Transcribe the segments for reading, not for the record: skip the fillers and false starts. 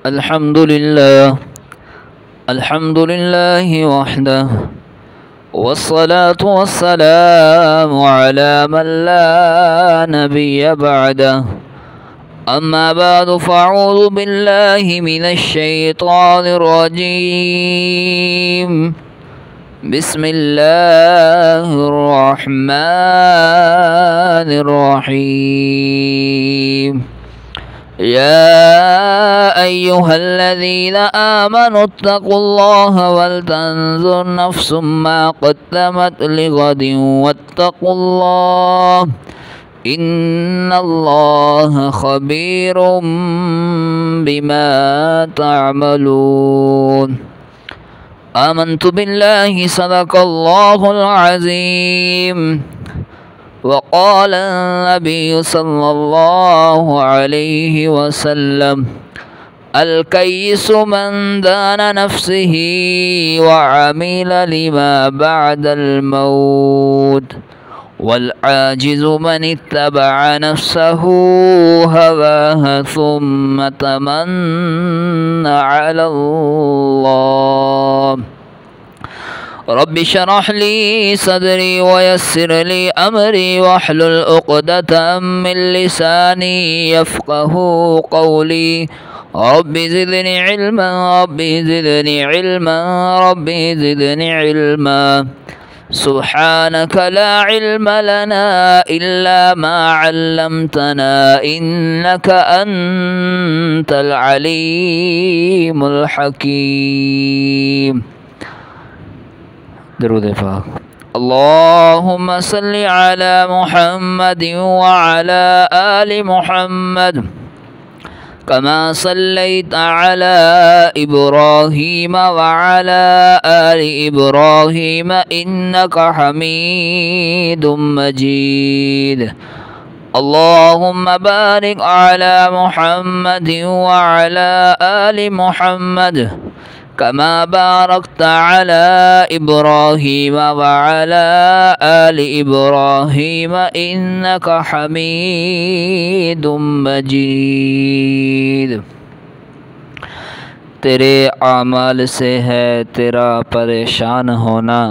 الحمد لله وحده، والصلاة والسلام على من لا نبي بعده. أما بعد، فأعوذ بالله من الشيطان الرجيم. بسم الله الرحمن الرحيم. يا أيها الذين آمنوا اتقوا الله ولتنظر نفس ما قدمت لغد واتقوا الله إن الله خبير بما تعملون. آمنت بالله صدق الله العظيم. وقال النبي صلى الله عليه وسلم: الكيس من دان نفسه وعمل لما بعد الموت، والعاجز من اتبع نفسه هواها ثم تمنى على الله. رب اشرح لي صدري ويسر لي أمري واحلل عقدة من لساني يفقه قولي. رب زدني علما، رب زدني علما، رب زدني علما. سبحانك لا علم لنا إلا ما علمتنا إنك أنت العليم الحكيم. درود پاک. اللهم صل على محمد وعلى آل محمد كما صليت على إبراهيم وعلى آل إبراهيم إنك حميد مجيد. اللهم بارك على محمد وعلى آل محمد كما باركت على إبراهيم وعلى آل إبراهيم إنك حميد مجيد. تیرے اعمال سے ہے تیرا پریشان ہونا،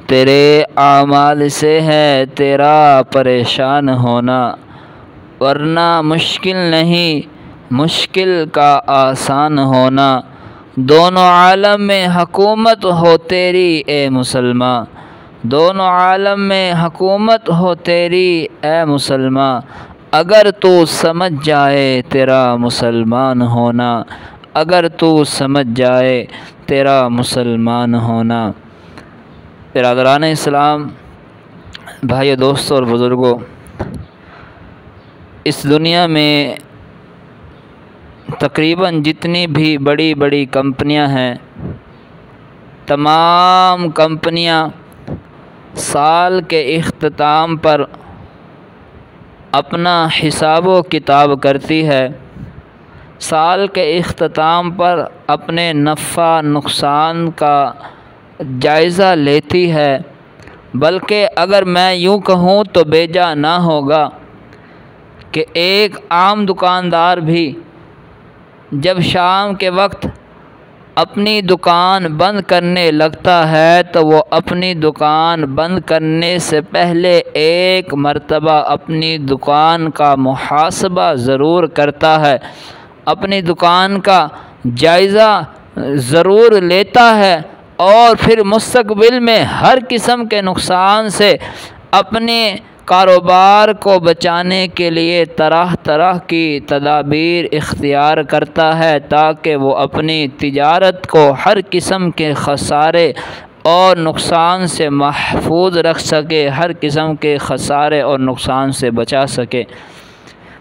تیرے اعمال سے ہے تیرا پریشان ہونا، ورنہ مشکل نہیں مشکل کا آسان ہونا. دونوں عالم میں حکومت ہو تیری اے مسلمان، دونوں عالم میں حکومت ہو تیری اے مسلمان. اگر تو سمجھ جائے تیرا مسلمان ہونا، اگر تو سمجھ جائے تیرا مسلمان ہونا. برادران اسلام، بھائیو، دوستوں اور بزرگوں، اس دنیا میں تقریباً جتنی بھی بڑی بڑی کمپنیاں ہیں، تمام کمپنیاں سال کے اختتام پر اپنا حساب و کتاب کرتی ہے، سال کے اختتام پر اپنے نفع نقصان کا جائزہ لیتی ہے. بلکہ اگر میں یوں کہوں تو بیجا نہ ہوگا کہ ایک عام دکاندار بھی جب شام کے وقت اپنی دکان بند کرنے لگتا ہے تو وہ اپنی دکان بند کرنے سے پہلے ایک مرتبہ اپنی دکان کا محاسبہ ضرور کرتا ہے، اپنی دکان کا جائزہ ضرور لیتا ہے، اور پھر مستقبل میں ہر قسم کے نقصان سے اپنے کاروبار کو بچانے کے لیے طرح طرح کی تدابیر اختیار کرتا ہے تاکہ وہ اپنی تجارت کو ہر قسم کے خسارے اور نقصان سے محفوظ رکھ سکے، ہر قسم کے خسارے اور نقصان سے بچا سکے.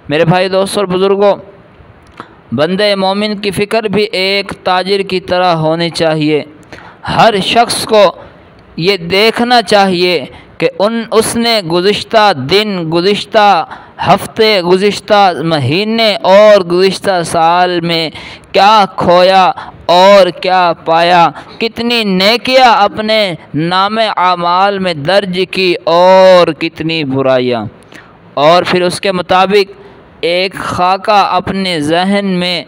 میرے بھائی، دوستوں اور بزرگوں، بندے مومن کی فکر بھی ایک تاجر کی طرح ہونی چاہیے. ہر شخص کو یہ دیکھنا چاہیے کہ اس نے گزشتہ دن، گزشتہ ہفتے، گزشتہ مہینے اور گزشتہ سال میں کیا کھویا اور کیا پایا، کتنی نیکیاں اپنے نام اعمال میں درج کی اور کتنی برائیاں، اور پھر اس کے مطابق ایک خاکہ اپنے ذہن میں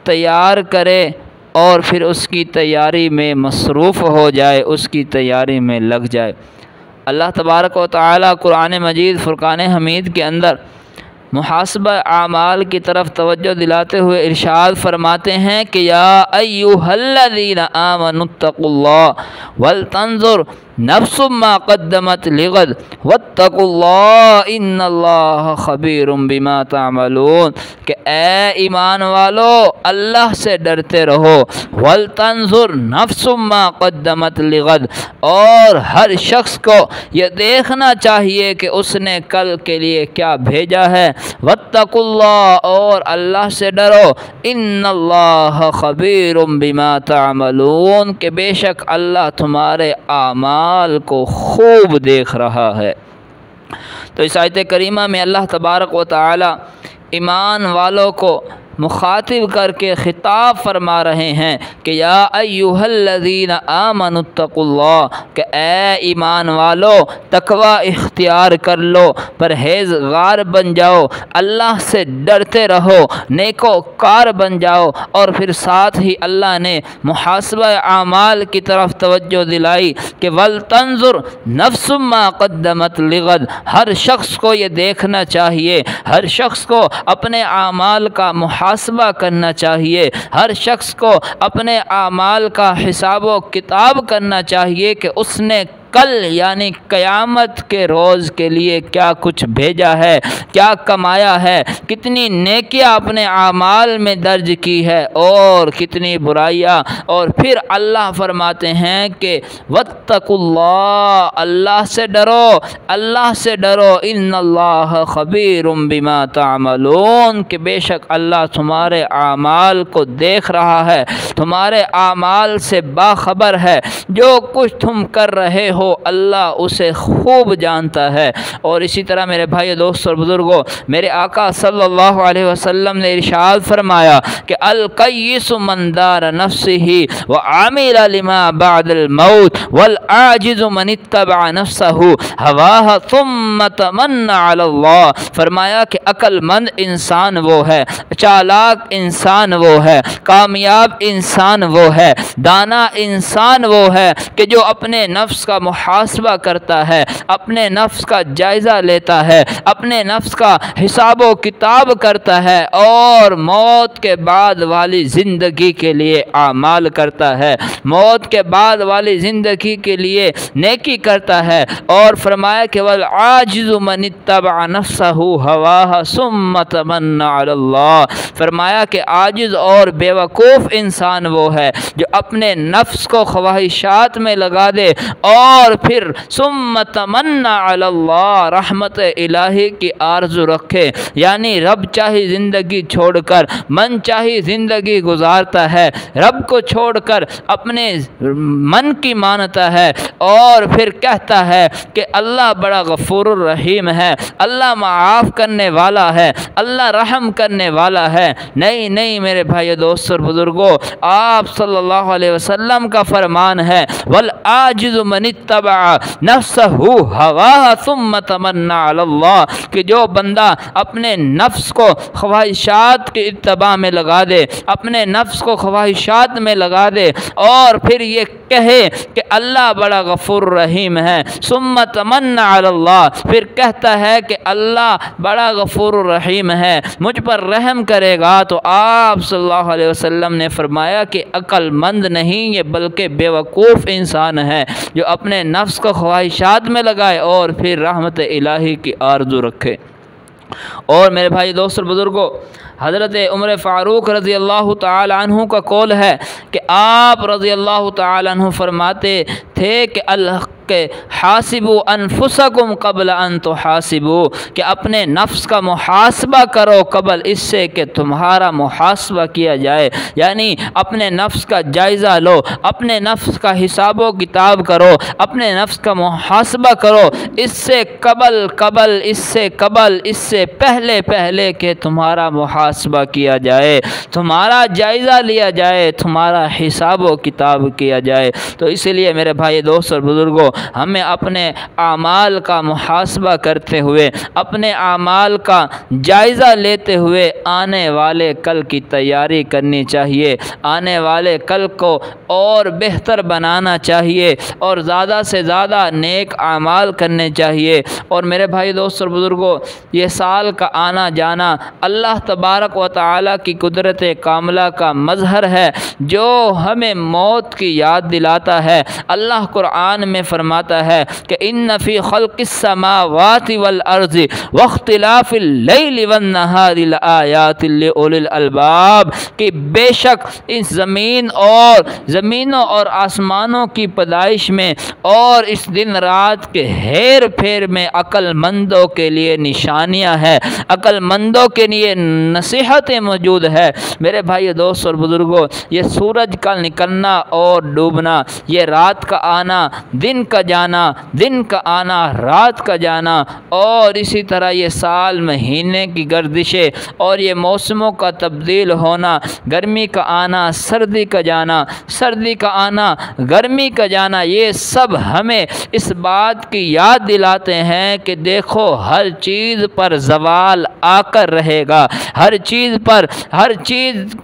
تیار کرے اور پھر اس کی تیاری میں مصروف ہو جائے، اس کی تیاری میں لگ جائے۔ اللہ تبارک و تعالی قرآن مجید فرقان حمید کے اندر محاسبہ اعمال کی طرف توجہ دلاتے ہوئے ارشاد فرماتے ہیں کہ یا ایھا الذین آمنوا اتقوا اللہ ولتنظر نفس ما قدمت لغد واتقوا اللہ ان اللہ خبیر بما تعملون، کہ اے ایمان والو اللہ سے ڈرتے رہو، ولتنظر نفس ما قدمت لغد، اور ہر شخص کو یہ دیکھنا چاہیے کہ اس نے کل کے لیے کیا بھیجا ہے، واتقوا اللہ، اور اللہ سے ڈرو، ان اللہ خبیر بما تعملون، کہ بے شک اللہ تمہارے اعمال کو خوب دیکھ رہا ہے۔ تو اس آیت کریمہ میں اللہ تبارک و تعالی ایمان والوں کو مخاطب کر کے خطاب فرما رہے ہیں کہ یا ایھا الذین آمنوا اتقوا اللہ، کہ اے ایمان والو تقوی اختیار کر لو، پرہیزگار بن جاؤ، اللہ سے ڈرتے رہو، نیکوکار بن جاؤ۔ اور پھر ساتھ ہی اللہ نے محاسبہ اعمال کی طرف توجہ دلائی کہ ولتنظر نفس ما قدمت لغد، ہر شخص کو یہ دیکھنا چاہیے، ہر شخص کو اپنے اعمال کا محاسبہ کرنا چاہیے، ہر شخص کو اپنے اعمال کا حساب و کتاب کرنا چاہیے کہ اس نے کل یعنی قیامت کے روز کے لیے کیا کچھ بھیجا ہے، کیا کمایا ہے، کتنی نیکیاں اپنے اعمال میں درج کی ہے اور کتنی برائیاں۔ اور پھر اللہ فرماتے ہیں کہ واتقوا اللہ، اللہ سے ڈرو، اللہ سے ڈرو، ان اللہ خبیر بما تعملون، کہ بے شک اللہ تمہارے اعمال کو دیکھ رہا ہے، تمہارے اعمال سے باخبر ہے، جو کچھ تم کر رہے ہو اللہ اسے خوب جانتا ہے۔ اور اسی طرح میرے بھائی دوست اور بزرگوں، میرے آقا صلی اللہ علیہ وسلم نے ارشاد فرمایا کہ القیس من دار نفسہ وعمل لما بعد الموت والعاجز من اتبع نفسہ ہواہ ثم تمنى علی اللہ، فرمایا کہ عقل مند انسان وہ ہے، چالاک انسان وہ ہے، کامیاب انسان وہ ہے، دانا انسان وہ ہے کہ جو اپنے نفس کا محاسبہ کرتا ہے، اپنے نفس کا جائزہ لیتا ہے، اپنے نفس کا حساب و کتاب کرتا ہے اور موت کے بعد والی زندگی کے لیے اعمال کرتا ہے، موت کے بعد والی زندگی کے لیے نیکی کرتا ہے۔ اور فرمایا کہ والعاجز من اتبع نفسہ ہواہ ثم تمنى علی اللہ، فرمایا کہ عاجز اور بیوقوف انسان وہ ہے جو اپنے نفس کو خواہشات میں لگا دے اور پھر ثم تمنى علی اللہ، رحمت الہی کی آرزو رکھے، یعنی رب چاہی زندگی چھوڑ کر من چاہی زندگی گزارتا ہے، رب کو چھوڑ کر اپنے من کی مانتا ہے اور پھر کہتا ہے کہ اللہ بڑا غفور الرحیم ہے، اللہ معاف کرنے والا ہے، اللہ رحم کرنے والا ہے۔ نہیں نہیں میرے بھائی دوست اور بزرگوں، آپ صلی اللہ علیہ وسلم کا فرمان ہے والعاجز من اتبع نفسہ ہواہ ثم تمنى علی اللہ، کہ جو بندہ اپنے نفس کو خواہشات کی اتباع میں لگا دے، اپنے نفس کو خواہشات میں لگا دے اور پھر یہ کہے کہ اللہ بڑا غفور رحیم ہے، ثم تمنى علی اللہ، پھر کہتا ہے کہ اللہ بڑا غفور رحیم ہے، مجھ پر رحم کرے گا، تو آپ صلی اللہ علیہ وسلم نے فرمایا کہ عقل مند نہیں یہ بلکہ بیوقوف انسان ہے جو اپنے نفس کو خواہشات میں لگائے اور پھر رحمت الہی کی آرزو رکھے۔ اور میرے بھائی دوست اور بزرگوں، حضرت عمر فاروق رضی اللہ تعالی عنہ کا قول ہے کہ آپ رضی اللہ تعالی عنہ فرماتے تھے کہ حاسبوا انفسکم قبل ان تحاسبوا، کہ اپنے نفس کا محاسبہ کرو قبل اس سے کہ تمہارا محاسبہ کیا جائے، یعنی اپنے نفس کا جائزہ لو، اپنے نفس کا حساب و کتاب کرو، اپنے نفس کا محاسبہ کرو، اس سے قبل اس سے پہلے کہ تمہارا محاسبہ کیا جائے، تمہارا جائزہ لیا جائے، تمہارا حساب و کتاب کیا جائے۔ تو اس لیے میرے بھائی دوست اور بزرگوں، ہمیں اپنے اعمال کا محاسبہ کرتے ہوئے، اپنے اعمال کا جائزہ لیتے ہوئے آنے والے کل کی تیاری کرنی چاہیے، آنے والے کل کو اور بہتر بنانا چاہیے اور زیادہ سے زیادہ نیک اعمال کرنے چاہیے۔ اور میرے بھائی دوست اور بزرگوں، یہ سال کا آنا جانا اللہ تبارک و تعالی کی قدرت کاملہ کا مظہر ہے جو ہمیں موت کی یاد دلاتا ہے۔ اللہ قرآن میں فرماتا ہے کہ ان فی خلق السماوات والارض واختلاف اللیل والنہار لآیات لأولی الالباب، کہ بے شک اس زمینوں اور آسمانوں کی پیدائش میں اور اس دن رات کے ہیر پھیر میں عقل مندوں کے لیے نشانیاں ہیں، عقل مندوں کے لیے نصیحتیں موجود ہے۔ میرے بھائی دوست اور بزرگوں، یہ سورج کا نکلنا اور ڈوبنا، یہ رات کا آنا دن کا جانا، دن کا آنا رات کا جانا، اور اسی طرح یہ سال مہینے کی گردشیں اور یہ موسموں کا تبدیل ہونا، گرمی کا آنا سردی کا جانا، سردی کا آنا گرمی کا جانا، یہ سب ہمیں اس بات کی یاد دلاتے ہیں کہ دیکھو ہر چیز پر زوال آ کر رہے گا، ہر چیز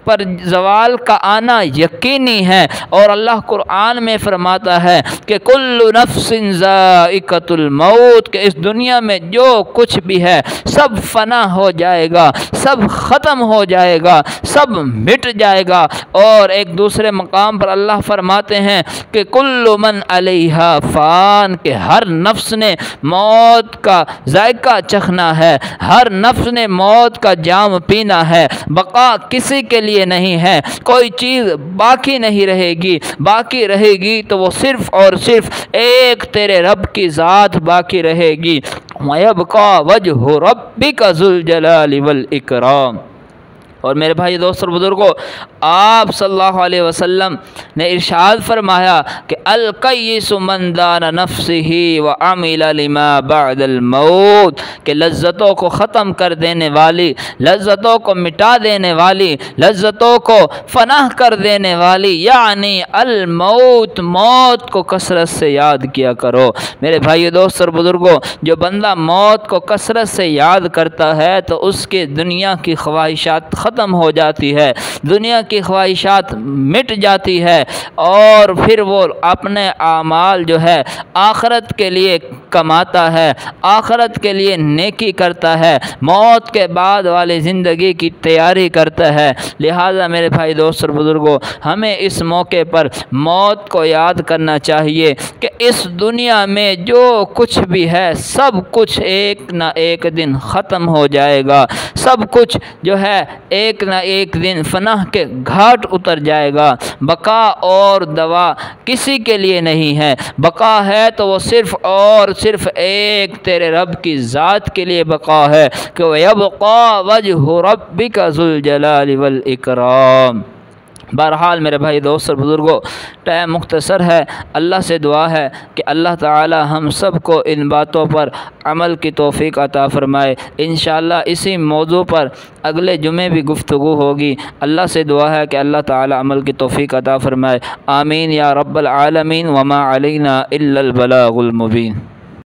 پر زوال کا آنا یقینی ہے۔ اور اللہ قرآن میں فرماتا ہے کہ کل نفس ذائقۃ الموت، کہ اس دنیا میں جو کچھ بھی ہے سب فنا ہو جائے گا، سب ختم ہو جائے گا، سب مٹ جائے گا۔ اور ایک دوسرے مقام پر اللہ فرماتے ہیں کہ کل من علیہا فان، کہ ہر نفس نے موت کا ذائقہ چکھنا ہے، ہر نفس نے موت کا جام پینا ہے، بقا کسی کے لیے نہیں ہے، کوئی چیز باقی نہیں رہے گی، باقی رہے گی تو وہ صرف اور صرف ایک تیرے رب کی ذات باقی رہے گی۔ وَيَبْقَى وَجْهُ رَبِّكَ ذُو الْجَلَالِ وَالْإِكْرَامِ۔ اور میرے بھائی دوست اور بزرگوں، آپ صلی اللہ علیہ وسلم نے ارشاد فرمایا کہ القیس من دان نفسہ وعمل لما بعد الموت، کہ لذتوں کو ختم کر دینے والی، لذتوں کو مٹا دینے والی، لذتوں کو فنا کر دینے والی یعنی الموت، موت کو کثرت سے یاد کیا کرو۔ میرے بھائی دوست اور بزرگوں، جو بندہ موت کو کثرت سے یاد کرتا ہے تو اس کے دنیا کی خواہشات ختم ہو جاتی ہے، دنیا کی خواہشات مٹ جاتی ہے، اور پھر وہ اپنے اعمال جو ہے آخرت کے لیے کماتا ہے، آخرت کے لیے نیکی کرتا ہے، موت کے بعد والی زندگی کی تیاری کرتا ہے۔ لہذا میرے بھائی دوست اور بزرگوں، ہمیں اس موقع پر موت کو یاد کرنا چاہیے کہ اس دنیا میں جو کچھ بھی ہے سب کچھ ایک نہ ایک دن ختم ہو جائے گا، سب کچھ جو ہے ایک نہ ایک دن فنا کے گھاٹ اتر جائے گا۔ بقا اور دوا کسی کے لیے نہیں ہے، بقا ہے تو وہ صرف اور صرف ایک تیرے رب کی ذات کے لیے بقا ہے کہ وَيَبْقَى وَجْهُ رَبِّكَ ذُو الْجَلَالِ وَالْإِكْرَامِ۔ بہرحال میرے بھائی دوست اور بزرگوں، ٹائم مختصر ہے، اللہ سے دعا ہے کہ اللہ تعالی ہم سب کو ان باتوں پر عمل کی توفیق عطا فرمائے۔ انشاءاللہ اسی موضوع پر اگلے جمعے بھی گفتگو ہوگی۔ اللہ سے دعا ہے کہ اللہ تعالی عمل کی توفیق عطا فرمائے۔ آمین یا رب العالمین، وما علینا الا البلاغ المبین۔